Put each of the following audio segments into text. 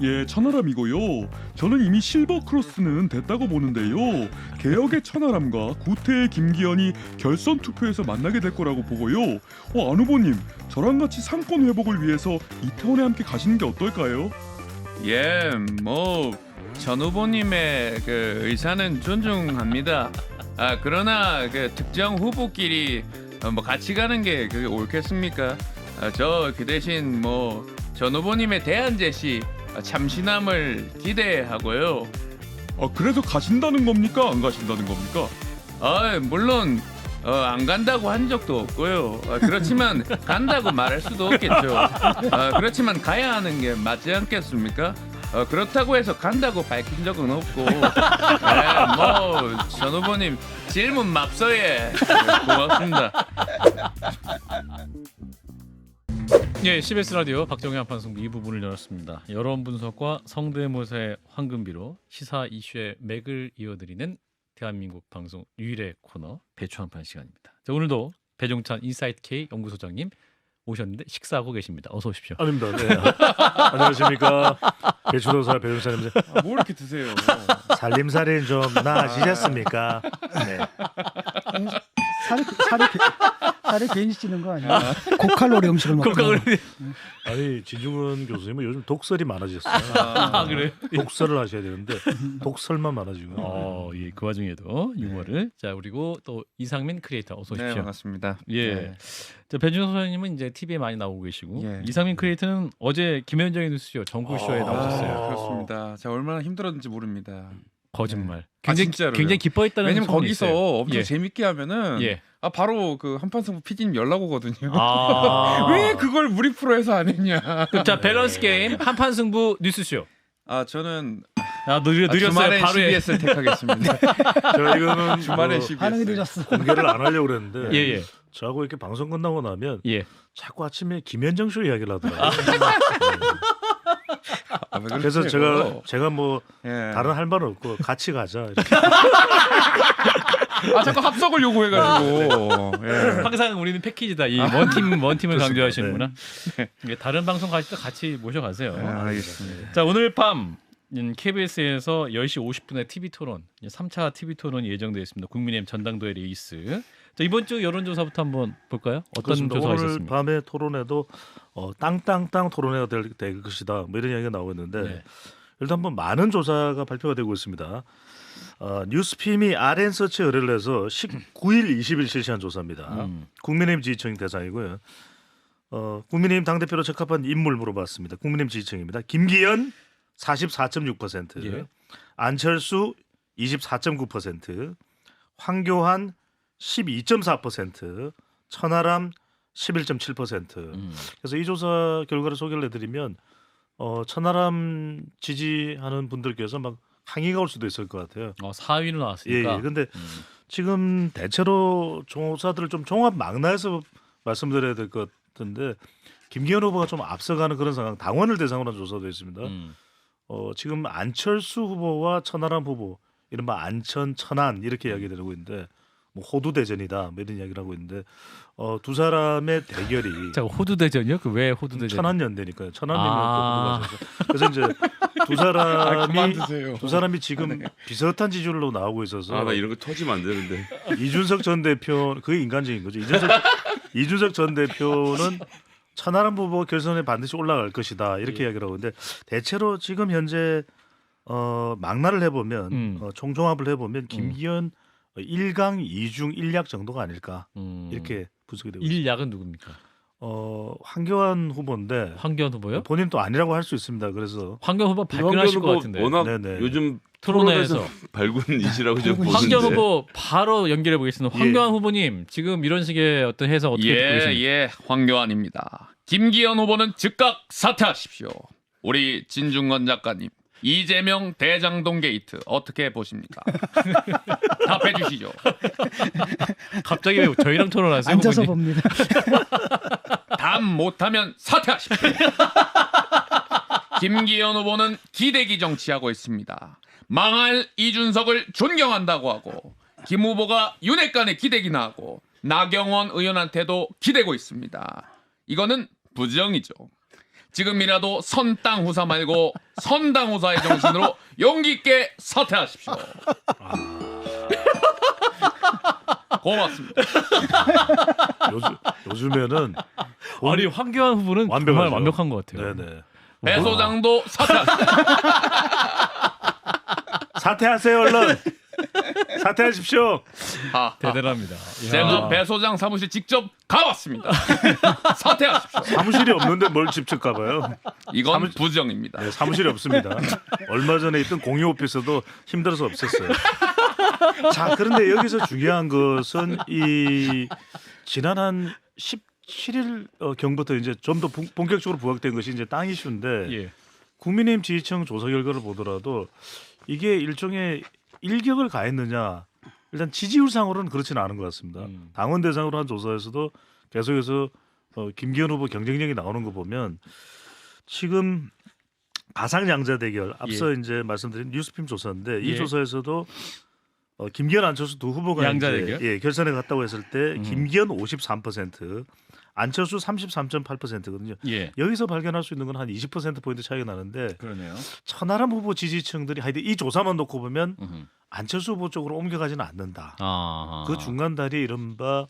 예, 천하람이고요. 저는 이미 실버 크로스는 됐다고 보는데요. 개혁의 천하람과 구태의 김기현이 결선 투표에서 만나게 될 거라고 보고요. 안 후보님, 저랑 같이 상권 회복을 위해서 이태원에 함께 가시는 게 어떨까요? 예, 뭐 전 후보님의 그 의사는 존중합니다. 그러나 그 특정 후보끼리 뭐 같이 가는 게 그게 옳겠습니까? 저 그 대신 뭐 전 후보님의 대안 제시 참신함을 기대하고요. 그래서 가신다는 겁니까? 안 가신다는 겁니까? 물론 안 간다고 한 적도 없고요. 그렇지만 간다고 말할 수도 없겠죠. 그렇지만 가야 하는 게 맞지 않겠습니까? 그렇다고 해서 간다고 밝힌 적은 없고, 전 후보님 질문 맙소예. 고맙습니다. 예, CBS 라디오 박정희 한판승부 2부분을 열었습니다. 여론 분석과 성대모사의 황금비로 시사 이슈의 맥을 이어드리는 대한민국 방송 유일의 코너 배추 한판 시간입니다. 자, 오늘도 배종찬 인사이트 K 연구소장님 오셨는데 식사하고 계십니다. 어서 오십시오. 아닙니다. 네. 안녕하십니까. 배추도사 배종찬입니다. 뭘 이렇게 드세요? 살림살이는 좀 나아지셨습니까? 네. 살이 괜히 찌는 거 아니야? 고칼로리 음식을 먹고. 아니 진중근 교수님은 요즘 독설이 많아졌어요. 그래? 독설을 하셔야 되는데 독설만 많아지고. 예, 그 와중에도 유머를. 자, 그리고 또 이상민 크리에이터 어서 오십시오. 네, 반갑습니다. 예. 네. 자, 배준호 소장님은 이제 TV에 많이 나오고 계시고 예. 이상민 크리에이터는 어제 김현정의 뉴스쇼 정구쇼에 나오셨어요. 그렇습니다. 제가 얼마나 힘들었는지 모릅니다. 거짓말. 진짜로요? 굉장히 기뻐했다는 왜냐면 소문이 거기서 있어요. 엄청 예. 재밌게 하면은 예. 바로 그 한판승부 PD님 연락 오거든요. 왜 왜 그걸 우리 프로에서 안 했냐? 자, 밸런스 게임 한판 승부 뉴스쇼. 저는 느렸어요. 주말에 바로 CBS를 택하겠습니다. 저 이거는 주말에 뭐 CBS. 반응이 늦었어. 공개를 안 하려고 그랬는데 예. 저하고 이렇게 방송 끝나고 나면 예. 자꾸 아침에 김현정 쇼 이야기를 하더라고요. 왜 그래서 그러세요? 제가 뭐 예. 다른 할 말은 없고 같이 가자 이렇게. 자꾸 합석을 요구해가지고. 예. 항상 우리는 패키지다. 이 원팀을 강조하시는구나. 예, 다른 방송 가실 때 같이 모셔가세요. 알겠습니다. 자, 오늘 밤 KBS에서 10시 50분에 TV 토론, 3차 TV 토론이 예정되어 있습니다. 국민의힘 전당대회 레이스. 자, 이번 주 여론조사부터 한번 볼까요? 어떤 그렇습니다. 조사가 오늘 있었습니까? 밤에 토론회도 땅땅땅 토론회가 될 것이다. 뭐 이런 이야기가 나오고 있는데 네. 일단 한번 많은 조사가 발표가 되고 있습니다. 뉴스핌이 RN서치 의뢰를 해서 19일, 20일 실시한 조사입니다. 국민의힘 지지층 대상이고요. 국민의힘 당대표로 적합한 인물 물어봤습니다. 국민의힘 지지층입니다. 김기현 44.6%, 예. 안철수 24.9%, 황교안 12.4%, 천하람 11.7%. 그래서 이 조사 결과를 소개를 해드리면 천하람 지지하는 분들께서 막 항의가 올 수도 있을 것 같아요. 4위로 나왔으니까. 예. 근데 지금 대체로 조사들을 좀 종합 망라해서 말씀드려야 될 것 같은데 김기현 후보가 좀 앞서가는 그런 상황. 당원을 대상으로 한 조사도 있습니다. 지금 안철수 후보와 천하람 후보 이른바 안천 천안 이렇게 이야기가 되고 있는데 뭐 호두 대전이다 뭐 이런 이야기를 하고 있는데 두 사람의 대결이 자, 호두 대전이요? 그 왜 호두 대전? 천안연대니까요. 천안이면 또 호두가 있어서 그래서 이제 그만 드세요. 두 사람이 지금 비슷한 지지율로 나오고 있어서 나 이런 거 터지면 안 되는데. 이준석 전 대표 그게 인간적인 거죠. 이준석 전 대표는 천하람 후보 결선에 반드시 올라갈 것이다 이렇게 이야기를 하고 있는데 대체로 지금 현재 망라를 해보면 총종합을 해보면 김기현 1강 2중 1약 정도가 아닐까 이렇게 분석이 되고 있습니다. 1약은 누굽니까? 황교안 후보인데 황교안 후보요? 본인 또 아니라고 할 수 있습니다. 그래서 황교안 후보 발끈하실 것 같은데. 워낙 네네. 요즘 토론회에서 토론에서 발군이시라고 좀 보는데. 황교안 후보 바로 연결해 보겠습니다. 예. 황교안 후보님 지금 이런 식의 어떤 해석 어떻게 듣고 계십니까? 예, 황교안입니다. 김기현 후보는 즉각 사퇴하십시오. 우리 진중권 작가님, 이재명 대장동 게이트 어떻게 보십니까? 답해 주시죠. 갑자기 왜 저희랑 토론하세요? 앉아서 후보님? 봅니다. 답 못하면 사퇴하십시오. 김기현 후보는 기대기 정치하고 있습니다. 망할 이준석을 존경한다고 하고 김 후보가 윤핵관에 기대기나 하고 나경원 의원한테도 기대고 있습니다. 이거는 부정이죠. 지금이라도 선땅후사 말고 선당후사의 정신으로 용기 있게 사퇴하십시오. 고맙습니다. 요즘에는 아니 황교안 후보는 정말 완벽하죠. 완벽한 것 같아요. 네네. 배 소장도 사퇴하십시오. 사퇴하세요 얼른. 사퇴하십시오. 대단합니다. 제가 배 소장 사무실 직접 가봤습니다. 사퇴하십시오. 사무실이 없는데 뭘 직접 가봐요. 이건 부정입니다. 네, 사무실이 없습니다. 얼마 전에 있던 공유 오피스도 힘들어서 없앴어요. 자, 그런데 여기서 중요한 것은 이 지난 한 17일 경부터 이제 좀 더 본격적으로 부각된 것이 이제 땅 이슈인데 예. 국민의힘 지지층 조사 결과를 보더라도 이게 일종의 일격을 가했느냐 일단 지지율상으로는 그렇지는 않은 것 같습니다. 당원 대상으로 한 조사에서도 계속해서 김기현 후보 경쟁력이 나오는 거 보면 지금 가상양자 대결 앞서 이제 말씀드린 뉴스핌 조사인데 이 예. 조사에서도 김기현 안철수 두 후보가 양자 이제, 대결? 예, 결선에 갔다고 했을 때 김기현 53%, 안철수 33.8%거든요. 예. 여기서 발견할 수 있는 건 한 20% 포인트 차이가 나는데 그러네요. 천하람 후보 지지층들이 하여튼 이 조사만 놓고 보면 음흠. 안철수 후보 쪽으로 옮겨가지는 않는다. 아. 그 중간 다리 이른바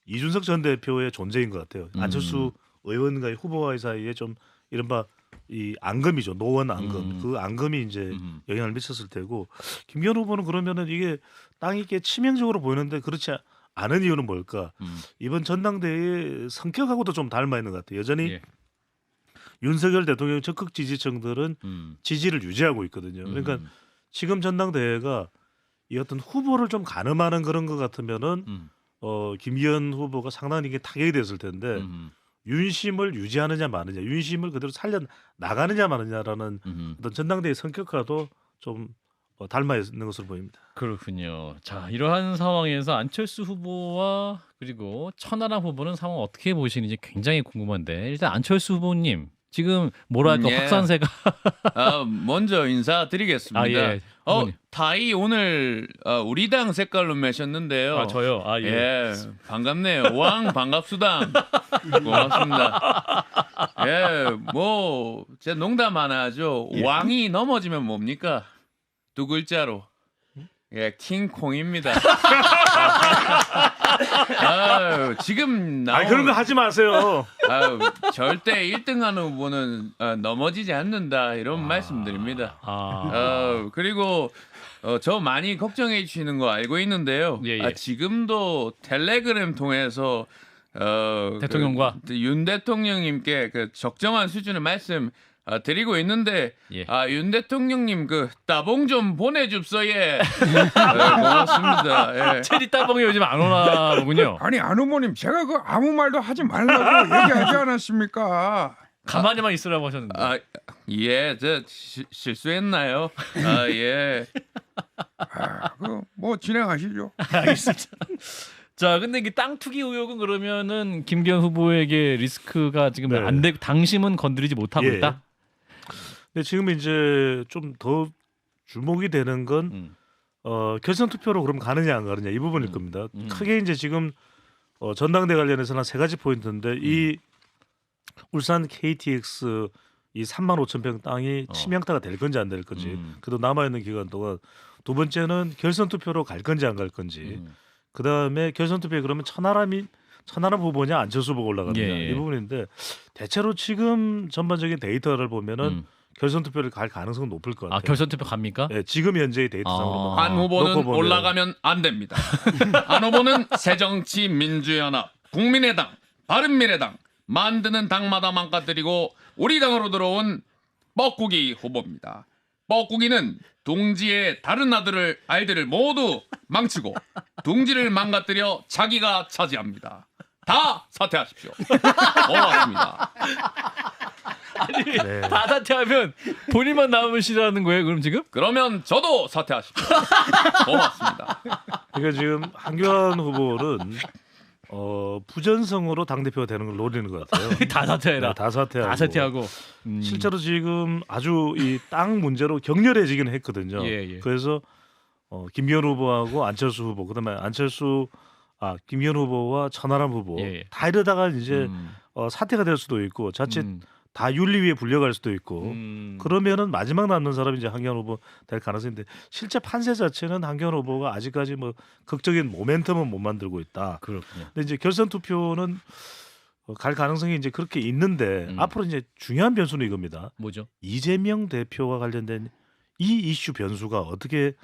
이준석 전 대표의 존재인 것 같아요. 안철수 의원과의 후보와의 사이에 좀 이른바 이 앙금이죠. 노원 앙금. 그 앙금이 이제 영향을 미쳤을 테고 김기현 후보는 그러면은 이게 땅이 꽤 치명적으로 보이는데 그렇지 않은 이유는 뭘까? 이번 전당대회의 성격하고도 좀 닮아 있는 것 같아요. 여전히 예. 윤석열 대통령 적극 지지층들은 지지를 유지하고 있거든요. 그러니까 지금 전당대회가 이 어떤 후보를 좀 가늠하는 그런 것 같으면은 김기현 후보가 상당히 이게 타격이 됐을 텐데 윤심을 유지하느냐 마느냐, 윤심을 그대로 살려 나가느냐 마느냐라는 어떤 전당대회 성격과도 좀 닮아 있는 것으로 보입니다. 그렇군요. 자, 이러한 상황에서 안철수 후보와 그리고 천하람 후보는 상황 어떻게 보시는지 굉장히 궁금한데 일단 안철수 후보님 지금 뭐랄까 예. 확산세가 먼저 인사드리겠습니다. 아, 예. 후보님. 타이 오늘 우리 당 색깔로 매셨는데요. 아 저요. 아 예. 예, 반갑네요. 왕 반갑수당. 고맙습니다. 예, 뭐 제 농담 하나 하죠. 왕이 넘어지면 뭡니까? 두 글자로. 예, 킹콩입니다. 아유, 지금 나온 그런 거 하지 마세요. 아유, 절대 1등하는 후보는 넘어지지 않는다 이런 말씀드립니다. 그리고 저 많이 걱정해 주시는 거 알고 있는데요. 예, 예. 지금도 텔레그램 통해서 대통령과 윤 대통령님께 그 적정한 수준의 말씀 드리고 있는데 예. 윤 대통령님 그 따봉 좀 보내줍소 예. 고맙습니다. 예. 체리 따봉이 요즘 안 오나 보군요. 아니 안 후보님 제가 그 아무 말도 하지 말라고 얘기하지 않았습니까? 가만히만 있으라고 하셨는데. 예, 저 실수했나요? 예. 그 뭐 진행하시죠. 알겠습니다. 자, 근데 이게 땅 투기 의혹은 그러면은 김기현 후보에게 리스크가 지금 네. 안 되고 당심은 건드리지 못하고 예. 있다. 근데 지금 이제 좀 더 주목이 되는 건 결선 투표로 그럼 가느냐 안 가느냐 이 부분일 겁니다. 크게 이제 지금 전당대 관련해서는 세 가지 포인트인데 이 울산 KTX 이 3만 5천 평 땅이 치명타가 될 건지 안 될 건지 그래도 남아 있는 기간 동안 두 번째는 결선 투표로 갈 건지 안 갈 건지 그 다음에 결선 투표에 그러면 천하람 후보냐 안철수 후보가 올라가느냐 예. 이 부분인데 대체로 지금 전반적인 데이터를 보면은 결선 투표를 갈 가능성은 높을 것 같아요. 결선 투표 갑니까? 네, 지금 현재의 데이터상으로 한 후보는 놓고 보면. 올라가면 안 됩니다. 한 후보는 새정치민주연합, 국민의당, 바른미래당 만드는 당마다 망가뜨리고 우리 당으로 들어온 뻐꾸기 후보입니다. 뻐꾸기는 둥지의 다른 아이들을 모두 망치고 둥지를 망가뜨려 자기가 차지합니다. 다 사퇴하십시오. 고맙습니다. 네. 다 사퇴하면 본인만 남으면 싫어하는 거예요? 그럼 지금? 그러면 저도 사퇴하십시오. 고맙습니다. 그러니까 지금 한교안 후보는 부전성으로 당 대표가 되는 걸 노리는 것 같아요. 다 사퇴해라. 네, 다 사퇴하고. 다 사퇴하고. 실제로 지금 아주 이 땅 문제로 격렬해지긴 했거든요. 예. 그래서 김기현 후보하고 안철수 후보, 그다음에 김기현 후보와 천하람 후보 예. 다 이러다가 이제 사퇴가 될 수도 있고 자칫 다 윤리위에 불려갈 수도 있고 그러면은 마지막 남는 사람이 이제 한기환 후보 될 가능성인데 실제 판세 자체는 한기환 후보가 아직까지 뭐 극적인 모멘텀은 못 만들고 있다. 그렇군요. 근데 이제 결선 투표는 갈 가능성이 이제 그렇게 있는데 앞으로 이제 중요한 변수는 이겁니다. 뭐죠? 이재명 대표와 관련된 이 이슈 변수가 어떻게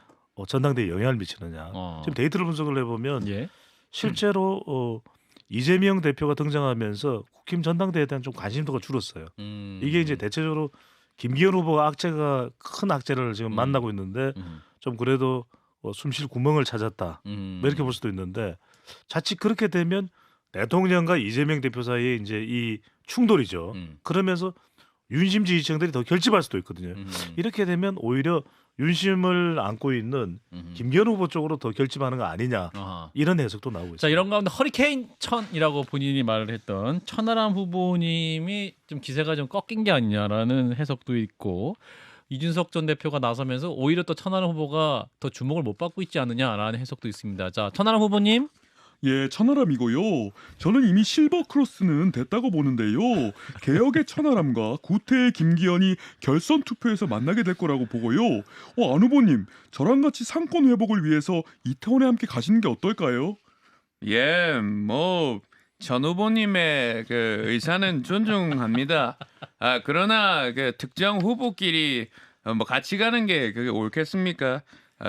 전당대에 영향을 미치느냐. 지금 데이터를 분석을 해보면 예. 실제로 이재명 대표가 등장하면서 국힘 전당대회에 대한 좀 관심도가 줄었어요. 이게 이제 대체적으로 김기현 후보가 큰 악재를 지금 만나고 있는데 좀 그래도 숨쉴 구멍을 찾았다. 뭐 이렇게 볼 수도 있는데 자칫 그렇게 되면 대통령과 이재명 대표 사이에 이제 이 충돌이죠. 그러면서 윤심 지지층들이 더 결집할 수도 있거든요. 이렇게 되면 오히려 윤심을 안고 있는 김기현 후보 쪽으로 더 결집하는 거 아니냐 이런 해석도 나오고 있습니다. 자 이런 가운데 허리케인 천이라고 본인이 말을 했던 천하람 후보님이 좀 기세가 좀 꺾인 게 아니냐라는 해석도 있고 이준석 전 대표가 나서면서 오히려 또 천하람 후보가 더 주목을 못 받고 있지 않느냐라는 해석도 있습니다. 자 천하람 후보님. 예, 천하람이고요. 저는 이미 실버 크로스는 됐다고 보는데요. 개혁의 천하람과 구태의 김기현이 결선 투표에서 만나게 될 거라고 보고요. 안 후보님, 저랑 같이 상권 회복을 위해서 이태원에 함께 가시는 게 어떨까요? 예, 뭐 전 후보님의 그 의사는 존중합니다. 그러나 그 특정 후보끼리 뭐 같이 가는 게 그게 옳겠습니까?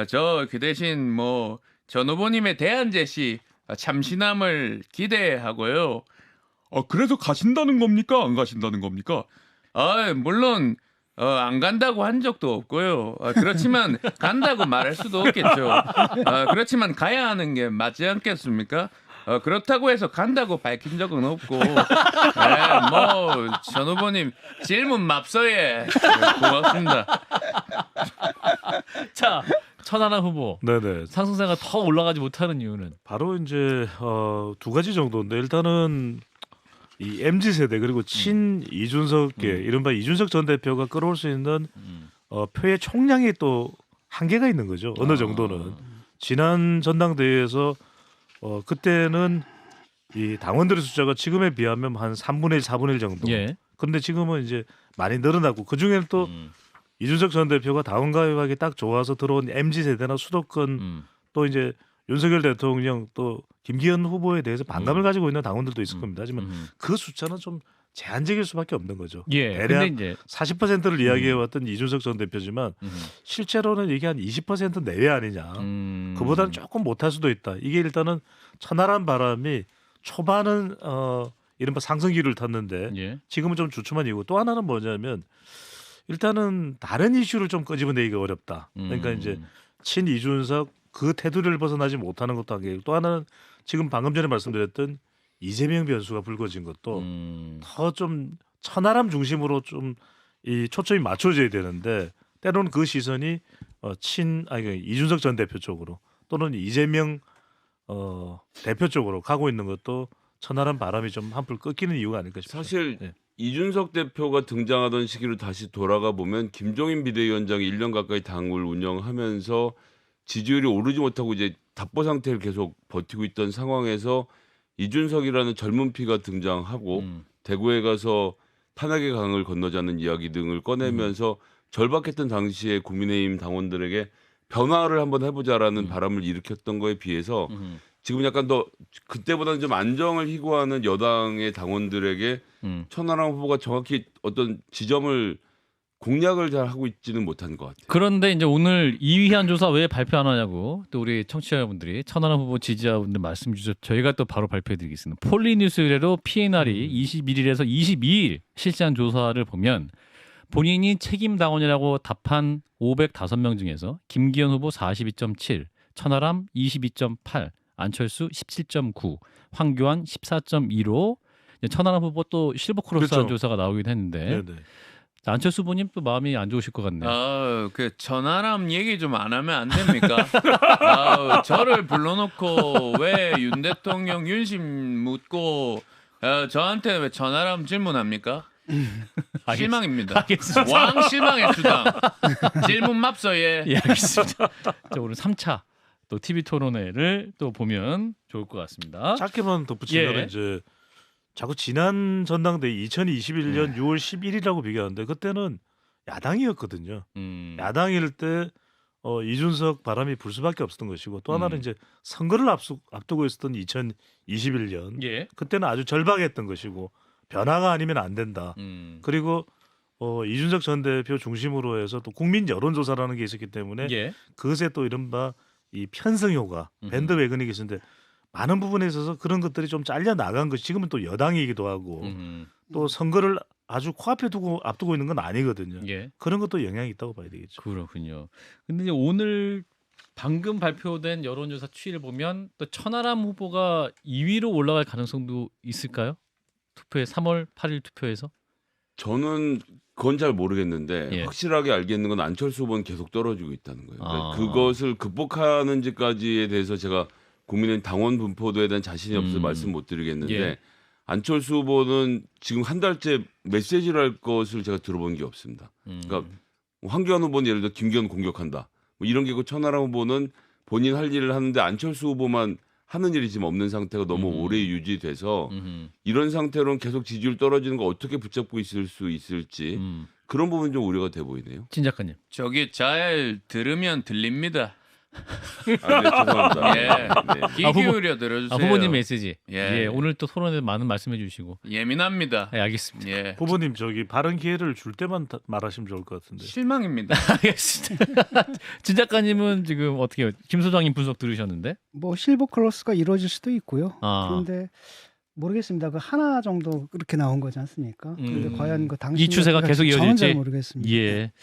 저 그 대신 뭐 전 후보님의 대안 제시 참신함을 기대하고요. 그래서 가신다는 겁니까? 안 가신다는 겁니까? 물론 안 간다고 한 적도 없고요. 그렇지만 간다고 말할 수도 없겠죠. 그렇지만 가야 하는 게 맞지 않겠습니까? 그렇다고 해서 간다고 밝힌 적은 없고, 전 후보님 질문 맙소예. 고맙습니다. 자 천하람 후보. 네네. 상승세가 더 올라가지 못하는 이유는 바로 이제 두 가지 정도인데 일단은 이 MZ 세대 그리고 친 이준석계 이른바 이준석 전 대표가 끌어올 수 있는 표의 총량이 또 한계가 있는 거죠. 어느 정도는 지난 전당대회에서 그때는 이 당원들의 숫자가 지금에 비하면 한 3분의 1, 4분의 1 정도. 예. 그런데 지금은 이제 많이 늘어나고 그 중에는 또 이준석 전 대표가 당원 가입하기 딱 좋아서 들어온 MZ 세대나 수도권 또 이제 윤석열 대통령 또 김기현 후보에 대해서 반감을 가지고 있는 당원들도 있을 겁니다. 하지만 그 숫자는 좀 제한적일 수밖에 없는 거죠. 예. 대략 근데 이제 40%를 이야기해왔던 이준석 전 대표지만 실제로는 이게 한 20% 내외 아니냐. 그보다는 조금 못할 수도 있다. 이게 일단은 천하람 바람이 초반은 이른바 상승기를 탔는데 예. 지금은 좀 주춤한 이유고 또 하나는 뭐냐면 일단은 다른 이슈를 좀 끄집어내기가 어렵다. 그러니까 이제 친 이준석 그 테두리를 벗어나지 못하는 것도 한 개. 또 하나는 지금 방금 전에 말씀드렸던 이재명 변수가 불거진 것도 더 좀 천하람 중심으로 좀 이 초점이 맞춰져야 되는데 때로는 그 시선이 이준석 전 대표 쪽으로 또는 이재명 대표 쪽으로 가고 있는 것도 천하람 바람이 좀 한풀 꺾이는 이유가 아닐까 싶습니다. 사실 네. 이준석 대표가 등장하던 시기로 다시 돌아가 보면 김종인 비대위원장이 1년 가까이 당을 운영하면서 지지율이 오르지 못하고 이제 답보 상태를 계속 버티고 있던 상황에서 이준석이라는 젊은 피가 등장하고 대구에 가서 탄핵의 강을 건너자는 이야기 등을 꺼내면서 절박했던 당시에 국민의힘 당원들에게 변화를 한번 해보자라는 바람을 일으켰던 거에 비해서 지금 약간 더 그때보다는 좀 안정을 희구하는 여당의 당원들에게 천하람 후보가 정확히 어떤 지점을 공략을 잘 하고 있지는 못한 것 같아요. 그런데 이제 오늘 이위한 조사 왜 발표 안 하냐고 또 우리 청취자분들이 천하람 후보 지지자분들 말씀 주셔서 저희가 또 바로 발표해드리겠습니다. 폴리뉴스 의뢰로 PNR이 21일에서 22일 실시한 조사를 보면 본인이 책임 당원이라고 답한 505명 중에서 김기현 후보 42.7, 천하람 22.8, 안철수 17.9, 황교안 14.2로 천하람 후보 또 실버크로스한 그렇죠. 조사가 나오긴 했는데 네네. 안철수 후보님 또 마음이 안 좋으실 것 같네요. 그 전화람 얘기 좀 안 하면 안 됩니까? 저를 불러놓고 왜 윤 대통령 윤심 묻고 저한테 왜 전화람 질문합니까? 실망입니다. 알겠습니다. 왕 실망의 수당. 질문 맙소예. 예, 알겠습니다. 자, 오늘 3차 또 TV 토론회를 또 보면 좋을 것 같습니다. 짧게만 덧붙이면 예. 이제 자꾸 지난 전당대 2021년 6월 11일이라고 비교하는데 그때는 야당이었거든요. 야당일 때 이준석 바람이 불 수밖에 없었던 것이고 또 하나는 이제 선거를 앞두고 있었던 2021년 예. 그때는 아주 절박했던 것이고 변화가 아니면 안 된다. 그리고 이준석 전 대표 중심으로 해서 또 국민 여론조사라는 게 있었기 때문에 예. 그것에 또 이른바 이 편성 효과, 밴드웨건이 있었는데 많은 부분에 있어서 그런 것들이 좀 잘려 나간 것이 지금은 또 여당이기도 하고 또 선거를 아주 코앞에 두고 앞두고 있는 건 아니거든요. 예. 그런 것도 영향이 있다고 봐야 되겠죠. 그렇군요. 근데 이제 오늘 방금 발표된 여론조사 추이를 보면 또 천하람 후보가 2위로 올라갈 가능성도 있을까요? 투표에 3월 8일 투표에서? 저는 그건 잘 모르겠는데 예. 확실하게 알겠는 건 안철수 후보는 계속 떨어지고 있다는 거예요. 그러니까 아. 그것을 극복하는지까지에 대해서 제가 국민의힘 당원 분포도에 대한 자신이 없어서 말씀 못 드리겠는데 예. 안철수 후보는 지금 한 달째 메시지를 할 것을 제가 들어본 게 없습니다. 그러니까 황교안 후보는 예를 들어 김기현 공격한다. 뭐 이런 게 있고 천하람 후보는 본인 할 일을 하는데 안철수 후보만 하는 일이 지금 없는 상태가 너무 오래 유지돼서 이런 상태로는 계속 지지율 떨어지는 거 어떻게 붙잡고 있을 수 있을지 그런 부분 좀 우려가 돼 보이네요. 진 작가님. 저기 잘 들으면 들립니다. 아, 네, 죄송합니다. 예. 네. 귀 후보- 기울여 들어주세요. 후보님 메시지. 예. 예. 오늘 또 토론에 많은 말씀해 주시고. 예민합니다. 예, 알겠습니다. 예. 후보님 저기 발언 기회를 줄 때만 말하시면 좋을 것 같은데. 실망입니다. 알겠습니다. 진 작가님은 지금 어떻게 해요? 김 소장님 분석 들으셨는데? 뭐 실버 크로스가 이루어질 수도 있고요. 아. 그런데 모르겠습니다. 그 하나 정도 그렇게 나온 거지 않습니까? 근데 과연 그 당시 이 추세가 계속 저는 이어질지? 잘 모르겠습니다. 예.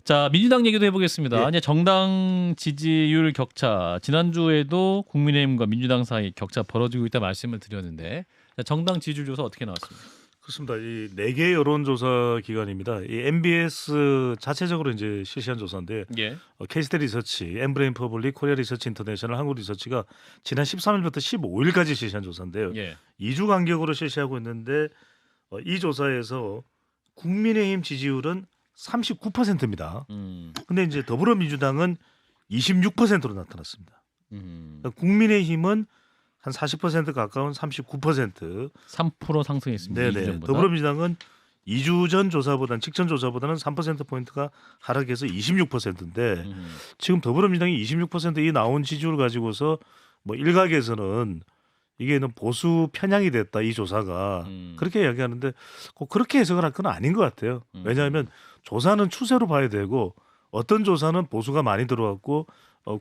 자, 민주당 얘기도 해보겠습니다. 예. 이제 정당 지지율 격차 지난주에도 국민의힘과 민주당 사이 격차 벌어지고 있다 말씀을 드렸는데 자, 정당 지지율 조사 어떻게 나왔습니까? 그렇습니다. 이 4개 여론조사 기관입니다. 이 MBS 자체적으로 이제 실시한 조사인데 예. K스테 리서치, 엠브레인 퍼블릭, 코리아 리서치 인터내셔널, 한국 리서치가 지난 13일부터 15일까지 실시한 조사인데요. 예. 2주 간격으로 실시하고 있는데 이 조사에서 국민의힘 지지율은 39%입니다. 근데 이제 더불어민주당은 26%로 나타났습니다. 그러니까 국민의힘은 한 40% 가까운 39%. 3% 상승했습니다. 네네. 2주 전보다. 더불어민주당은 2주 전 조사보다는 직전 조사보다는 3% 포인트가 하락해서 26%인데 지금 더불어민주당이 26%이 나온 지지율을 가지고서 뭐 일각에서는 이게는 보수 편향이 됐다 이 조사가 그렇게 이야기하는데 꼭 그렇게 해석을 할 건 아닌 것 같아요. 왜냐하면 조사는 추세로 봐야 되고 어떤 조사는 보수가 많이 들어왔고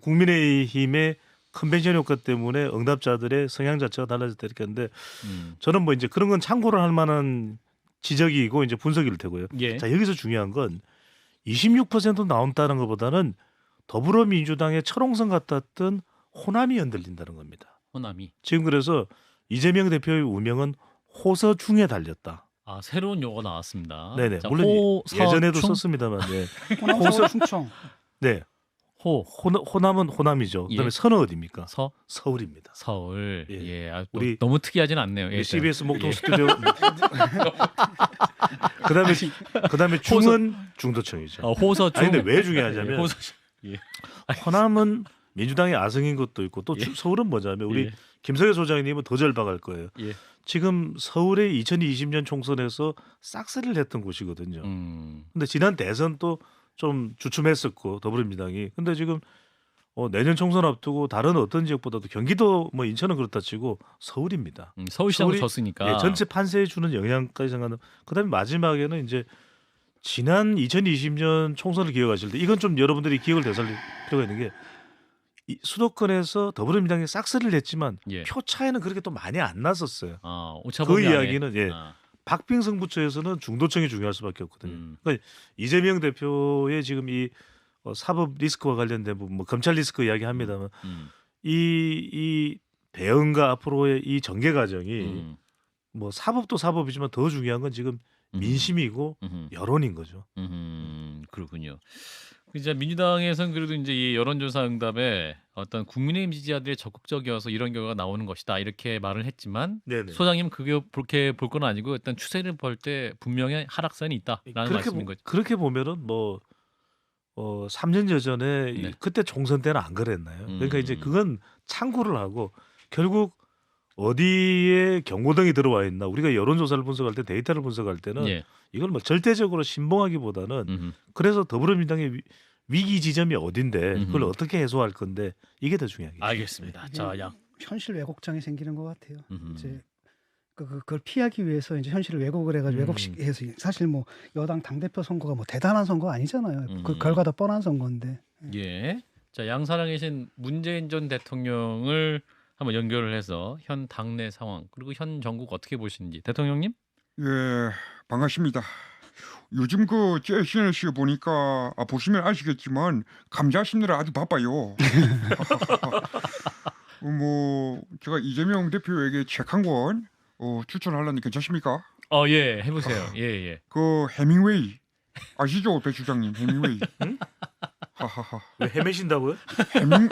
국민의힘의 컨벤션 효과 때문에 응답자들의 성향 자체가 달라졌다 이렇게 하는데 저는 뭐 이제 그런 건 참고를 할 만한 지적이고 이제 분석일 테고요. 예. 자 여기서 중요한 건 26% 나온다는 것보다는 더불어민주당의 철옹성 같았던 호남이 흔들린다는 겁니다. 호남이. 지금 그래서 이재명 대표의 우명은 호서중에 달렸다. 아, 새로운 용어가 나왔습니다. 네네. 자, 물론 예전에도 호서충? 썼습니다만, 네. 호남 충청. 네. 호남은 호남이죠. 그다음에 예. 서는 어디입니까? 서울입니다. 서울. 예. 예. 아, 우리- 너무 특이하진 않네요. 예, CBS 목동 예. 스튜디오. 그다음에 중은 중도청이죠. 호서충. 아니 근데 왜 중요하냐면 호서충. 호남은 민주당의 아성인 것도 있고 또 예. 서울은 뭐냐면 우리 예. 김성애 소장님은 더 절박할 거예요. 예. 지금 서울의 2020년 총선에서 싹쓸이를 했던 곳이거든요. 근데 지난 대선 또 좀 주춤했었고 더불어민주당이. 근데 지금 내년 총선 앞두고 다른 어떤 지역보다도 경기도 뭐 인천은 그렇다 치고 서울입니다. 서울시장도 서울이- 졌으니까. 예, 전체 판세에 주는 영향까지 생각하는. 그다음에 마지막에는 이제 지난 2020년 총선을 기억하실 때 이건 좀 여러분들이 기억을 되살릴 필요가 있는 게 이 수도권에서 더불어민주당이 싹쓸이를 했지만 예. 표 차이는 그렇게 또 많이 안 났었어요. 아, 그 오차범위 안에. 이야기는 예. 아, 박빙 승부처에서는 중도층이 중요할 수밖에 없거든요. 음. 그러니까 이재명 대표의 지금 이 사법 리스크와 관련된 부분, 뭐 검찰 리스크 이야기합니다만 이 대응과 앞으로의 이 전개 과정이 뭐 사법도 사법이지만 더 중요한 건 지금 민심이고 여론인 거죠. 그렇군요. 이제 민주당에서는 그래도 이제 이 여론조사 응답에 어떤 국민의힘 지지자들이 적극적이어서 이런 결과가 나오는 것이다 이렇게 말을 했지만 네네. 소장님 그게 그렇게 볼 건 아니고 일단 추세를 볼 때 분명히 하락선이 있다라는 말씀인 거죠. 그렇게 보면은 뭐 3년 전에 네. 그때 총선 때는 안 그랬나요? 그러니까 이제 그건 참고를 하고 결국 어디에 경고등이 들어와 있나 우리가 여론조사를 분석할 때 데이터를 분석할 때는 예. 이걸 뭐 절대적으로 신봉하기보다는 음흠. 그래서 더불어민주당의 위기 지점이 어딘데 그걸 음흠. 어떻게 해소할 건데 이게 더 중요하겠죠. 알겠습니다. 자, 양. 현실 왜곡장이 생기는 것 같아요. 음흠. 이제 그걸 피하기 위해서 이제 현실을 왜곡을 해가지고 왜곡시켜서 사실 뭐 여당 당대표 선거가 뭐 대단한 선거 아니잖아요. 그 결과도 뻔한 선거인데. 예. 자, 양 살아계신 문재인 전 대통령을 한번 연결을 해서 현 당내 상황 그리고 현 정국 어떻게 보시는지 대통령님? 예, 반갑습니다. 요즘 그 SNS 보니까 보시면 아시겠지만 감자 심느라 아주 바빠요. 뭐 제가 이재명 대표에게 책 한 권 추천하려니 괜찮습니까? 예, 해보세요. 예, 예. 그 해밍웨이 아시죠, 배 주장님 해밍웨이? 하하하. 왜 헤매신다고요? 해밍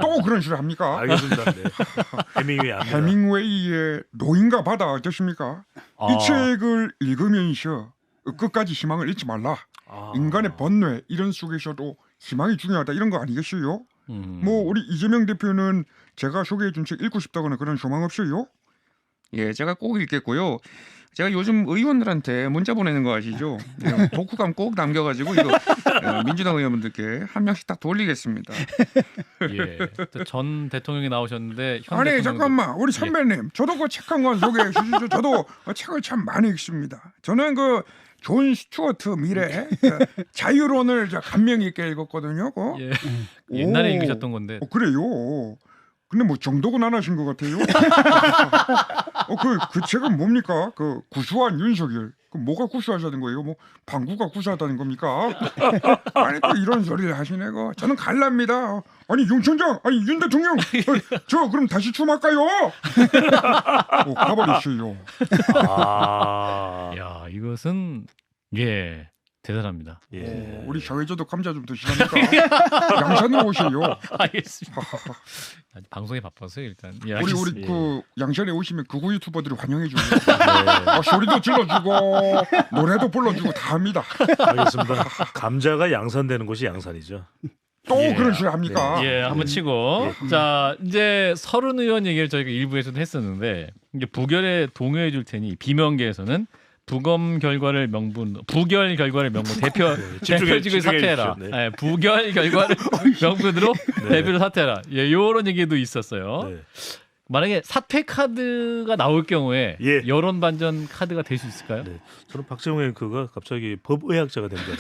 또 그런 식으로 합니까? 알겠습니다. 네. 해밍웨이 압니다. 해밍웨이의 노인과 바다 어떠십니까? 이 책을 읽으면서 끝까지 희망을 잃지 말라. 인간의 번뇌 이런 속에서도 희망이 중요하다 이런 거 아니겠어요? 뭐 우리 이재명 대표는 제가 소개해준 책 읽고 싶다거나 그런 소망 없어요? 예, 제가 꼭 읽겠고요. 제가 요즘 의원들한테 문자 보내는 거 아시죠? 예, 독후감 꼭 남겨가지고 이거 민주당 의원분들께 한 명씩 딱 돌리겠습니다. 예. 또전 대통령이 나오셨는데 현 아니 대통령도- 잠깐만 우리 선배님 저도 그 책 한 권 소개해 주시죠. 저도 책을 참 많이 읽습니다. 저는 그 존 스튜어트 미래 자유론을 감명 있게 읽었거든요. 예. 옛날에 오. 읽으셨던 건데. 그래요. 근데 뭐 정독은 안 하신 것 같아요. 그 책은 뭡니까? 그 구수한 윤석열. 그 뭐가 구수하다는 거예요? 뭐 방구가 구수하다는 겁니까? 아니 또 이런 소리를 하시네. 저는 갈랍니다. 아니 윤 총장, 아니 윤 대통령, 저 그럼 다시 춤할까요? 가버리시요. 야, 이것은 예 대단합니다. 예. 우리 사회자도 감자 좀 드시랍니까? 양산으로 오시요. 알겠습니다. 아니, 방송에 바빠서요 일단. 예, 우리 알겠습니다. 그 양산에 오시면 극우 유튜버들이 환영해 주고 소리도 질러주고 노래도 불러주고 다 합니다. 알겠습니다. 감자가 양산되는 곳이 양산이죠. 또 예. 그런 식으로 합니까? 예, 한번 치고. 자, 이제 서른 의원 얘기를 저희가 일부에서도 했었는데 이제 부결에 동의해 줄 테니 비명계에서는 부검 결과를 부결 결과를 명분 대표직을 사퇴해라. 주십시오. 네, 부결 결과를 명분으로 대표를 사퇴해라. 예, 요런 얘기도 있었어요. 네. 만약에 사퇴 카드가 나올 경우에 예. 여론 반전 카드가 될 수 있을까요? 네. 저는 박정희 앵커가 갑자기 법의학자가 된 줄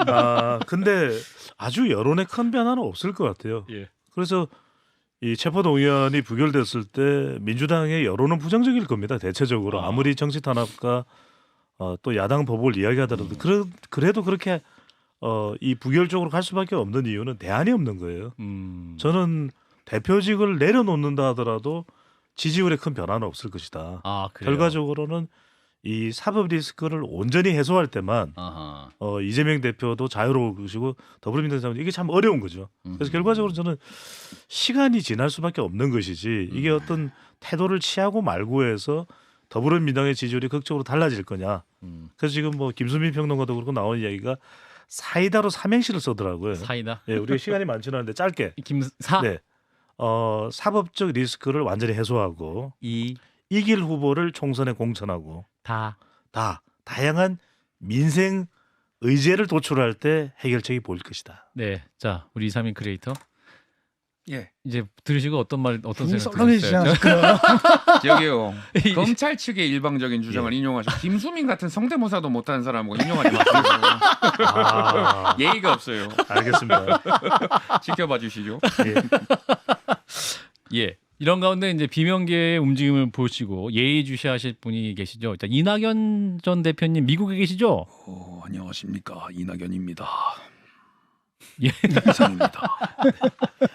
알았어요. 근데 아주 여론에 큰 변화는 없을 것 같아요. 예. 그래서 이 체포동의안이 부결됐을 때 민주당의 여론은 부정적일 겁니다. 대체적으로 아무리 정치 탄압과 또 야당 보복을 이야기하더라도 그래도 그렇게 이 부결 쪽으로 갈 수밖에 없는 이유는 대안이 없는 거예요. 저는 대표직을 내려놓는다 하더라도 지지율에 큰 변화는 없을 것이다. 아, 그래요? 결과적으로는 이 사법 리스크를 온전히 해소할 때만 아하. 이재명 대표도 자유로울 것이고 더불어민주당 사람 이게 참 어려운 거죠. 그래서 결과적으로 저는 시간이 지날 수밖에 없는 것이지 이게 어떤 태도를 취하고 말고 해서 더불어민주당의 지지율이 극적으로 달라질 거냐. 그래서 지금 뭐 김수민 평론가도 그렇고 나오는 이야기가 사이다로 삼행시를 써더라고요. 사이다. 예, 우리가 시간이 많지는 않은데 짧게. 김사. 네. 사법적 리스크를 완전히 해소하고 이 이길 후보를 총선에 공천하고 다. 다양한 민생 의제를 도출할 때 해결책이 보일 것이다. 네. 자, 우리 이상민 크리에이터. 예. 이제 들으시고 어떤 분이 생각 썰렁해지지 들었어요? 않을까. 저기요. 검찰 측의 일방적인 주장을 인용하셔. 김수민 같은 성대모사도 못하는 사람하고 인용하지 마세요. 예의가 없어요. 알겠습니다. 지켜봐 주시죠. 예. 이런 가운데 이제 비명계의 움직임을 보시고 예의주시하실 분이 계시죠. 일단 이낙연 전 대표님 미국에 계시죠? 안녕하십니까, 이낙연입니다. 예. 이상입니다.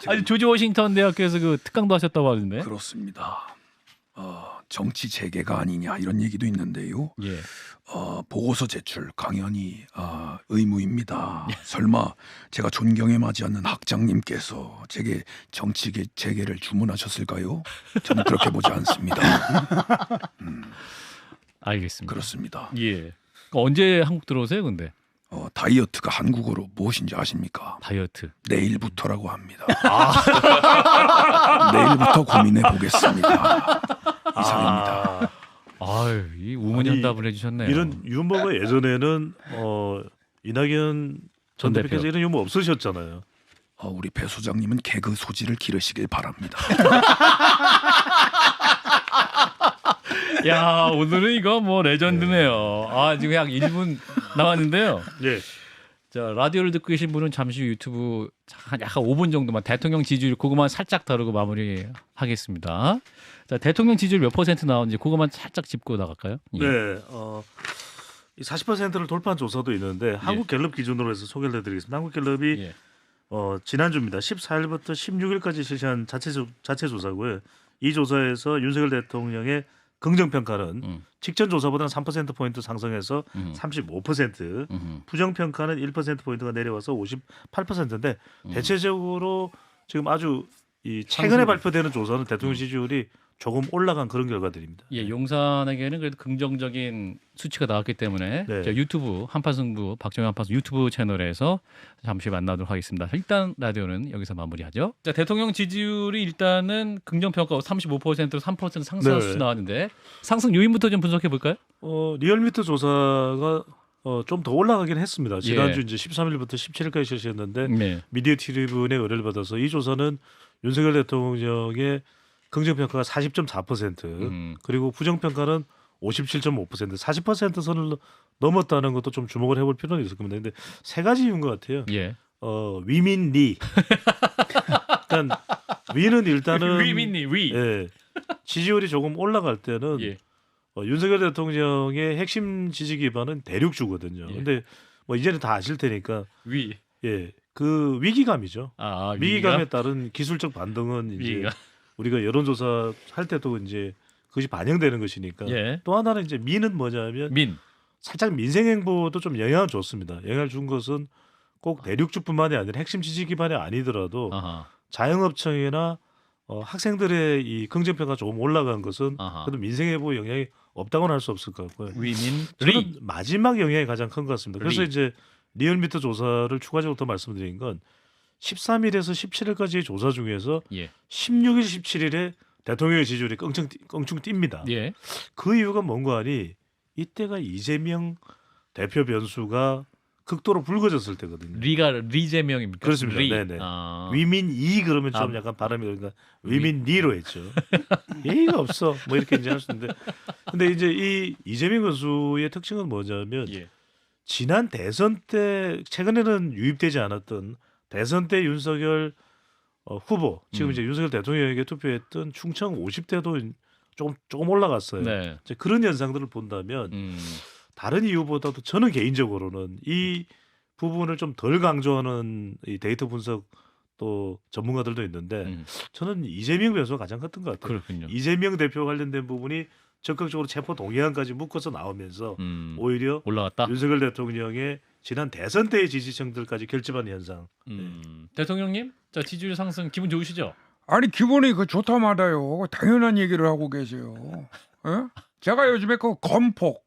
아니 조지 워싱턴 대학교에서 그 특강도 하셨다고 하는데. 그렇습니다. 정치 재개가 아니냐 이런 얘기도 있는데요. 예. 보고서 제출 강연이 의무입니다. 설마 제가 존경에 맞지 않는 학장님께서 제게 정치 재개를 주문하셨을까요? 저는 그렇게 보지 않습니다. 알겠습니다. 그렇습니다. 예. 그러니까 언제 한국 들어오세요, 근데? 다이어트가 한국어로 무엇인지 아십니까? 다이어트. 내일부터라고 합니다. 내일부터 고민해 보겠습니다. 이상입니다. 아유, 이 우문현답을 해주셨네요. 이런 유머가 예전에는 이낙연 전 대표. 대표께서 이런 유머 없으셨잖아요. 우리 배 소장님은 개그 소질을 기르시길 바랍니다. 야, 오늘은 이거 뭐 레전드네요. 아, 지금 약 1분 남았는데요. 예. 자, 라디오를 듣고 계신 분은 잠시 후 유튜브 약간 5분 정도만 대통령 지지율 그것만 살짝 다루고 마무리하겠습니다. 자, 대통령 지지율 몇 % 나오는지 그것만 살짝 짚고 나갈까요? 예. 네. 이 40%를 돌파한 조사도 있는데 한국갤럽 기준으로 해서 소개를 해드리겠습니다. 한국갤럽이 예. 지난주입니다. 14일부터 16일까지 실시한 자체 조사고요. 이 조사에서 윤석열 대통령의 긍정평가는 직전 조사보다는 3%포인트 상승해서 35%, 부정평가는 1%포인트가 내려와서 58%인데 대체적으로 지금 아주 이 최근에 발표되는 조사는 대통령 지지율이 조금 올라간 그런 결과들입니다. 예, 용산에게는 그래도 긍정적인 수치가 나왔기 때문에 네. 자, 유튜브 한판승부 박정희 한판승 유튜브 채널에서 잠시 만나도록 하겠습니다. 일단 라디오는 여기서 마무리하죠. 자, 대통령 지지율이 일단은 긍정평가 35%로 3% 상승한 네. 수치 나왔는데 상승 요인부터 좀 분석해 볼까요? 리얼미터 조사가 좀 더 올라가긴 했습니다. 지난주 예. 이제 13일부터 17일까지 실시했는데 네. 미디어 트리뷴의 의뢰를 받아서 이 조사는 윤석열 대통령의 긍정평가가 40.4% 그리고 부정평가는 57.5% 40% 선을 넘었다는 것도 좀 주목을 해볼 필요는 있을 겁니다. 근데 세 가지 이유인 것 같아요. 예. 위민리. 그러니까 위는 일단은 위민니 위. 예, 지지율이 조금 올라갈 때는 예. 윤석열 대통령의 핵심 지지 기반은 대륙주거든요. 예. 근데 뭐 이제는 다 아실 테니까 위. 예, 그 위기감이죠. 위기감에 위기가? 따른 기술적 반등은 이제 위기가? 우리가 여론조사 할 때도 이제 그것이 반영되는 것이니까. 예. 또 하나는 이제 민은 뭐냐면 민. 살짝 민생 행보도 좀 영향을 줬습니다. 영향을 준 것은 꼭 대륙주뿐만이 아니라 핵심 지지 기반이 아니더라도 아하. 자영업청이나 학생들의 이 긍정평가 조금 올라간 것은 아하. 그래도 민생 행보에 영향이 없다고는 할 수 없을 것 같고요. 위민 저는 리. 마지막 영향이 가장 큰 것 같습니다. 그래서 리. 이제 리얼미터 조사를 추가적으로 더 말씀드린 건 13일에서 17일까지의 조사 중에서 예. 16일, 17일에 대통령의 지지율이 껑충 뜁니다. 예. 그 이유가 뭔가 하니 이때가 이재명 대표 변수가 극도로 불거졌을 때거든요. 리가 리재명입니까? 그렇습니다. 리. 네네. 아. 위민 이 그러면 좀 약간 발음이 그러니까 위민 니로 했죠. 예의가 없어. 뭐 이렇게 이제 할 수 있는데, 근데 이제 이 이재명 교수의 특징은 뭐냐면 예. 지난 대선 때 최근에는 유입되지 않았던 대선 때 윤석열 후보 지금 이제 윤석열 대통령에게 투표했던 충청 50대도 조금 올라갔어요. 네. 이제 그런 현상들을 본다면 다른 이유보다도 저는 개인적으로는 이 부분을 좀 덜 강조하는 이 데이터 분석 또 전문가들도 있는데 저는 이재명 변수가 가장 컸던 것 같아요. 그렇군요. 이재명 대표 관련된 부분이 적극적으로 체포 동의안까지 묶어서 나오면서 오히려 올라갔다. 윤석열 대통령의 지난 대선 때의 지지층들까지 결집하는 현상. 대통령님, 자 지지율 상승 기분 좋으시죠? 아니 기분이 그 좋다마다요. 당연한 얘기를 하고 계세요. 제가 요즘에 그 건폭,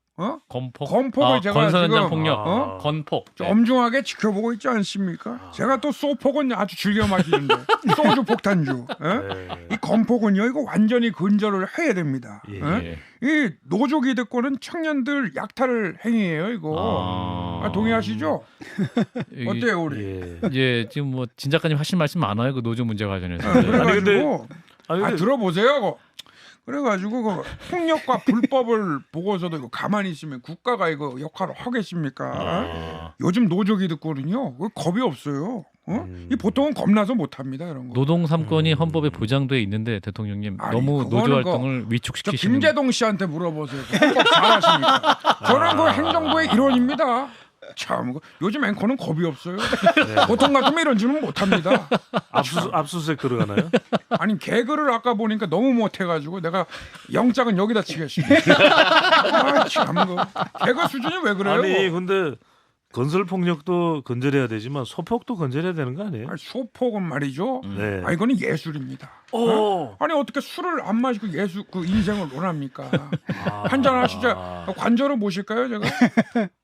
건폭을 제가 건설현장 지금 폭력, 건폭. 좀 엄중하게 지켜보고 있지 않습니까? 제가 또 소폭은 아주 즐겨 마시는데 소주 폭탄주. 이 건폭은요, 이거 완전히 근절을 해야 됩니다. 이 노조 기득권은 청년들 약탈을 행위예요, 이거. 동의하시죠? 어때요, 우리? 예, 지금 뭐 진 작가님 하신 말씀 많아요, 그 노조 문제 관련해서. 그래가지고 근데 들어보세요. 그래가지고 그 폭력과 불법을 보고서도 이거 가만히 있으면 국가가 이거 역할을 하겠습니까? 요즘 노조 기득권은요, 겁이 없어요. 이 보통은 겁나서 못합니다, 이런 거. 노동 3권이 헌법에 보장돼 있는데 대통령님 너무 노조 활동을 위축시키시는. 저 김재동 씨한테 물어보세요. 헌법 잘하시니까. 저는 그 행정부의 일원입니다. 참, 요즘 앵커는 겁이 없어요. 보통 같으면 이런 질문 못합니다. 압수수색 들어가나요? 아니 개그를 아까 보니까 너무 못해가지고 내가 영장은 여기다 치겠습니다. 참, 개그 수준이 왜 그래요? 아니 근데 건설 폭력도 건절해야 되지만 소폭도 건절해야 되는 거 아니에요? 아니, 소폭은 말이죠. 네. 아 이거는 예술입니다. 오. 아니 어떻게 술을 안 마시고 예술 그 인생을 논합니까? 한잔 하시자. 관저로 모실까요, 제가?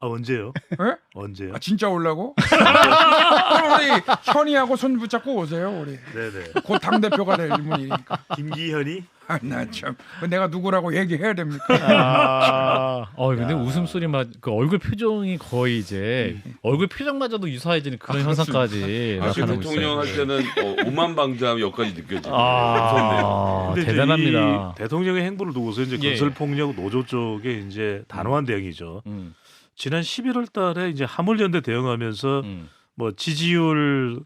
아 언제요? 예? 언제요? 아, 진짜 올라고? 그럼 우리 현이하고 손 붙잡고 오세요, 우리. 네네. 곧 당 대표가 될 인물이니까. 김기현이 아, 나 참. 내가 누구라고 얘기해야 됩니까? 근데 웃음소리 그 얼굴 표정이 거의 이제 얼굴 표정마저도 유사해지는 그런 현상까지 사실 나타나고 대통령 할 있어요. 때는 오만방자함 여기까지 느껴지네요. 근데 이제 대단합니다. 이 대통령의 행보를 두고서 이제 예. 건설 폭력 노조 쪽에 이제 단호한 대응이죠. 음, 지난 11월달에 이제 화물연대 대응하면서 음, 뭐 지지율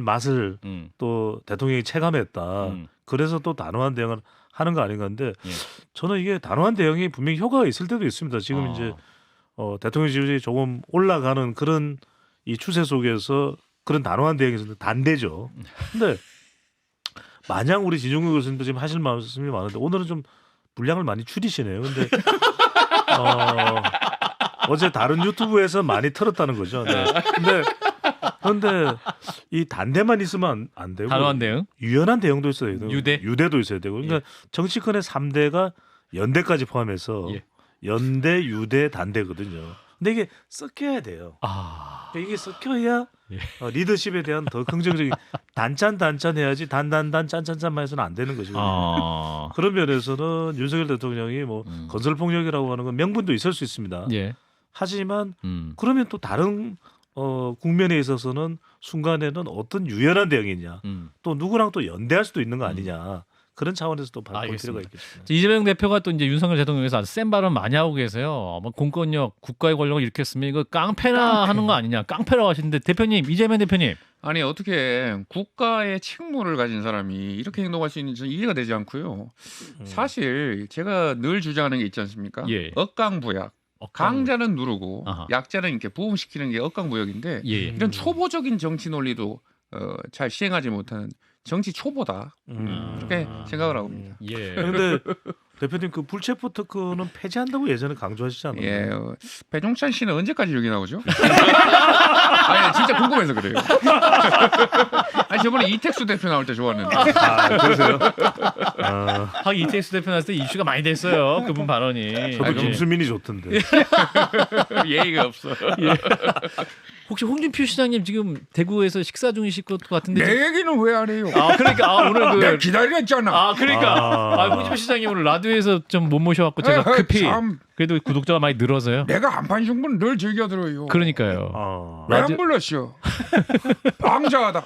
맛을 또 대통령이 체감했다. 음. 그래서 또 단호한 대응을 하는 거 아닌가 한데 예. 저는 이게 단호한 대응이 분명히 효과가 있을 때도 있습니다. 지금 아. 이제 대통령 지지율이 조금 올라가는 그런 이 추세 속에서 그런 단호한 대응이 있는데 단대죠. 근데 마냥 우리 진중근 교수님도 지금 하실 말씀이 많은데 오늘은 좀 분량을 많이 줄이시네요. 근데 어제 다른 유튜브에서 많이 틀었다는 거죠. 네. 그런데 이 단대만 있으면 안 되고 단호한 대응. 유연한 대응도 있어야 돼요. 유대? 도 있어야 되고. 그러니까 정치권의 3대가 연대까지 포함해서 예. 연대, 유대, 단대거든요. 근데 이게 섞여야 돼요. 아, 그러니까 이게 섞여야 예. 리더십에 대한 더 긍정적인 단짠 해야지 단단단 짠짠짠만 해서는 안 되는 거죠. 아, 그런 면에서는 윤석열 대통령이 뭐 건설 폭력이라고 하는 건 명분도 있을 수 있습니다. 예. 하지만 그러면 또 다른 국면에 있어서는 순간에는 어떤 유연한 대응이냐, 또 누구랑 또 연대할 수도 있는 거 아니냐, 그런 차원에서 또 바꿀 필요가 알겠습니다. 있겠습니다. 이재명 대표가 또 이제 윤석열 대통령에서 아주 센 발언 많이 하고 계세요. 뭐 공권력, 국가의 권력을 이렇게 했으면 이거 깡패나 하는 거 아니냐, 깡패라고 하시는데 대표님, 이재명 대표님. 아니 어떻게 국가의 책무를 가진 사람이 이렇게 행동할 수 있는지 이해가 되지 않고요. 사실 제가 늘 주장하는 게 있지 않습니까? 예. 억강부약. 강자는 누르고 아하. 약자는 이렇게 부응시키는 게 억강부역인데 예. 이런 초보적인 정치 논리도 잘 시행하지 못하는 정치 초보다 이렇게 생각을 하고 있습니다. 예. 그런데 대표님 그 불체포 특권은 폐지한다고 예전에 강조하시잖아요. 예, 배종찬 씨는 언제까지 여기 나오죠? 아니 진짜 궁금해서 그래요. 아니 저번에 이택수 대표 나올 때 좋았는데. 그러세요? 하긴 이택수 대표 나왔을 때 이슈가 많이 됐어요. 그분 발언이. 저도 김수민이 좋던데. 예의가 없어. 혹시 홍준표 시장님 지금 대구에서 식사 중이실 것 같은데. 내 얘기는 왜 안 해요? 그러니까 오늘 내가 기다렸잖아. 그러니까 홍준표 시장님 오늘 라디오에서 좀 못 모셔갖고 제가 급히 참, 그래도 구독자가 많이 늘어서요. 내가 한판 승부는 늘 즐겨 들어요. 그러니까요. 왜 안 불렀어? 방자하다.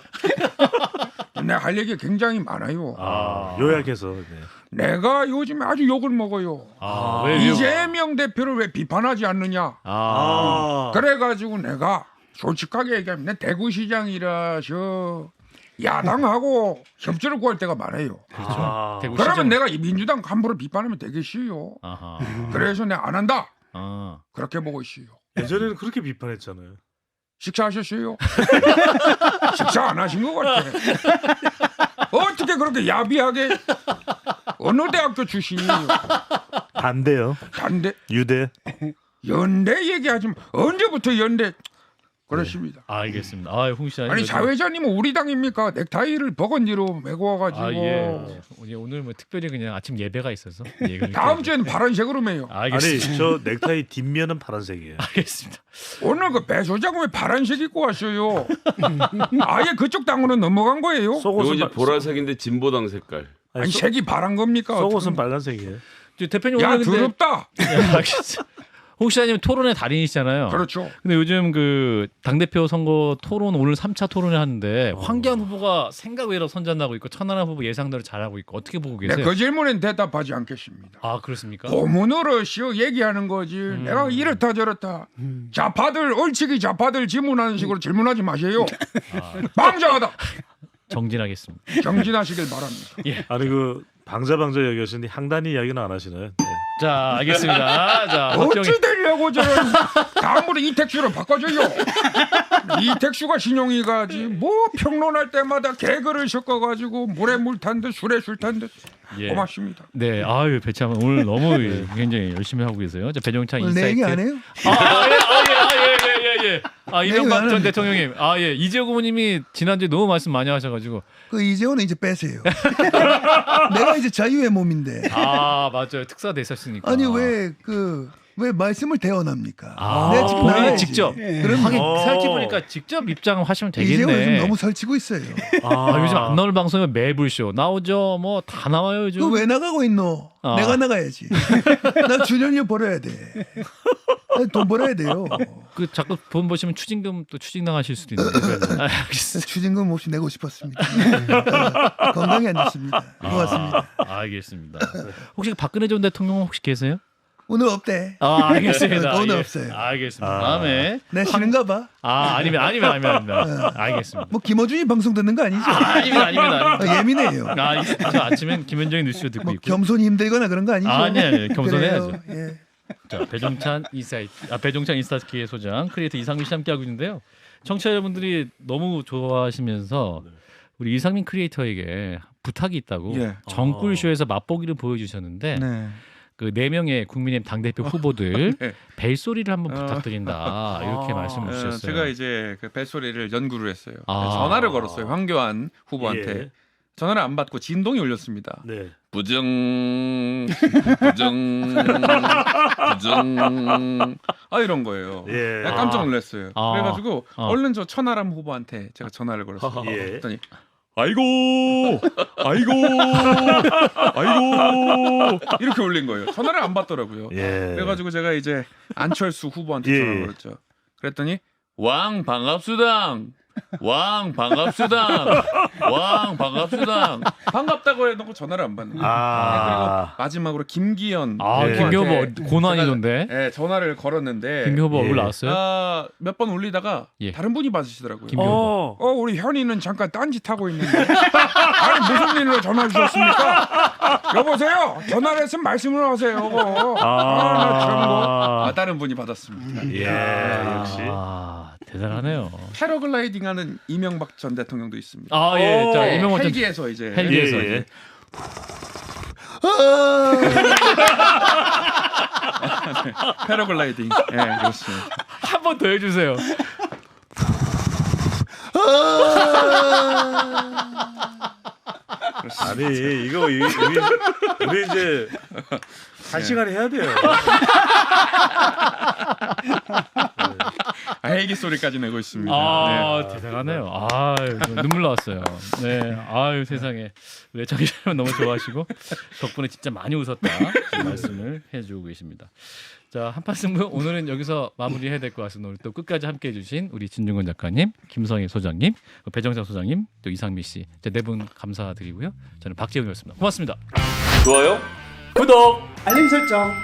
내가 할 얘기 굉장히 많아요. 요약해서. 네. 내가 요즘에 아주 욕을 먹어요. 왜요? 이재명 대표를 왜 비판하지 않느냐. 그래가지고 내가 솔직하게 얘기하면 내 대구시장이라서 야당하고 협조를 구할 때가 많아요. 그렇죠. 대구 그러면 시장. 내가 이 민주당 간부를 비판하면 되겠어요. 아하. 그래서 내가 안 한다. 아. 그렇게 보고 있어요. 예전에는 그렇게 비판했잖아요. 식사하셨어요? 식사 안 하신 것 같아. 어떻게 그렇게 야비하게 어느 대학교 출신이에요? 단대요. 단대 유대. 연대 얘기하지 마. 언제부터 연대 그렇습니다. 알겠습니다. 홍 시장님. 아니 사회자님은 우리 당입니까? 넥타이를 버건디로 메고 와가지고 오늘 뭐 특별히 그냥 아침 예배가 있어서. 다음 주에는 파란색으로 매요. 알겠습니다. 아니 저 넥타이 뒷면은 파란색이에요. 알겠습니다. 오늘 그 배 소장 왜 파란색 입고 왔어요? 아예 그쪽 당으로 넘어간 거예요? 이거 속옷은 이제 보라색인데 진보당 색깔. 아니 색이 파란 겁니까? 속옷은 빨간색이에요. 대표님 야 오늘 근데 더럽다. 홍 시장님 토론의 달인이시잖아요. 그렇죠. 근데 요즘 그 당대표 선거 토론 오늘 3차 토론을 하는데 황교안 후보가 생각 외로 선전하고 있고 천하람 후보 예상대로 잘하고 있고 어떻게 보고 계세요? 그 질문엔 대답하지 않겠습니다. 그렇습니까? 고문으로 얘기하는 거지. 내가 이렇다 저렇다. 좌파들 얼치기 좌파들 질문하는 식으로 질문하지 마세요. 방자하다. 정진하겠습니다. 정진하시길 바랍니다. 아니 그 방자 얘기하시는데 향단이 이야기는 안 하시나요? 네. 자, 알겠습니다. 자, 어찌 되려고 저는 다음으로 이택수로 바꿔줘요. 이택수가 신용이 가지 뭐 평론할 때마다 개그를 섞어가지고 물에 물 탄 듯 술에 술 탄 듯. 고맙습니다. 네, 배참 오늘 너무 굉장히 열심히 하고 계세요. 자, 배종찬 오늘 내 인사이트. 얘기 안 해요? 예. 이명박 전 왜냐면- 대통령님. 예. 이재호 고모님이 지난주에 너무 말씀 많이 하셔가지고. 그 이재호는 이제 빼세요. 내가 이제 자유의 몸인데. 맞아요. 특사 됐었으니까. 아니 왜 말씀을 대언합니까? 내가 지금 본인이 나가야지. 직접. 예. 그럼 하긴 어. 생각해보니까 직접 입장하시면 이재호 요즘 되겠네. 너무 설치고 있어요. 요즘 안 나오는 방송에 매불쇼 나오죠. 뭐 다 나와요 요즘. 그 왜 나가고 있노? 내가 나가야지. 나 출연료 벌어야 돼. 돈 벌어야 돼요. 그 자꾸 돈 보시면 추징금 또 추징 당하실 수도 있는데. 알겠습니다. 추징금 없이 내고 싶었습니다. 건강이 안 좋습니다. 고맙습니다. 알겠습니다. 혹시 박근혜 전 대통령 혹시 계세요? 오늘 없대. 알겠습니다. 오늘 예. 없어요. 알겠습니다. 다음에 내 싫은가 봐. 아니면 알겠습니다. 뭐 김어준이 방송 듣는 거 아니죠? 아닙니다. 예민해요. 저 아침엔 김현정의 뉴스 듣고 뭐 있고. 겸손이 힘들거나 그런 거 아니죠? 아니 겸손해야죠. 그래요. 예. 자, 배종찬 인스타키의 소장 크리에이터 이상민 씨 함께하고 있는데요. 청취자 여러분들이 너무 좋아하시면서 우리 이상민 크리에이터에게 부탁이 있다고 예. 정꿀쇼에서 맛보기를 보여주셨는데 네. 그 4명의 국민의힘 당대표 후보들 네. 벨소리를 한번 부탁드린다 이렇게 말씀을 주셨어요. 제가 이제 그 벨소리를 연구를 했어요. 아. 전화를 걸었어요. 황교안 후보한테. 예. 전화를 안 받고 진동이 울렸습니다. 네. 부정 이런 거예요. 예. 내가 깜짝 놀랐어요. 아. 그래가지고 아. 얼른 저 천하람 후보한테 제가 전화를 걸었어요. 예. 그랬더니 아이고 이렇게 울린 거예요. 전화를 안 받더라고요. 예. 그래가지고 제가 이제 안철수 후보한테 예. 전화를 걸었죠. 그랬더니 왕 반갑수당 반갑다고 해놓고 전화를 안 받는 거예요. 그리고 마지막으로 김기현 예. 김기 후보 후보한테 고난이던데. 네, 전화를 걸었는데 김기 후보 예. 얼굴 나왔어요? 몇 번 울리다가 예. 다른 분이 받으시더라고요. 김기 후보. 우리 현이는 잠깐 딴짓 하고 있는데. 아니 무슨 일로 전화 주셨습니까? 여보세요. 전화를 했으면 말씀을 하세요. 나 참 뭐. 다른 분이 받았습니다. 예. 역시. 대단하네요. 패러글라이딩하는 이명박 전 대통령도 있습니다. 예. 자, 이명박 전 헬기에서 이제 헬기에서 예, 예. 이제 패러글라이딩. 예, 그렇습니다. 한 번 더 해주세요. 아니 이거 우리 이제 한 시간 해야 돼요. 헬기 소리까지 내고 있습니다. 네. 대단하네요. 눈물 나왔어요. 네, 세상에 우리 청취자 여러분 너무 좋아하시고 덕분에 진짜 많이 웃었다 말씀을 해주고 계십니다. 자, 한판 승부 오늘은 여기서 마무리해야 될 것 같습니다. 오늘 또 끝까지 함께해주신 우리 진중권 작가님, 김성희 소장님, 배정찬 소장님, 또 이상미 씨, 네 분 감사드리고요. 저는 박재훈이었습니다. 고맙습니다. 좋아요. 구독. 알림 설정.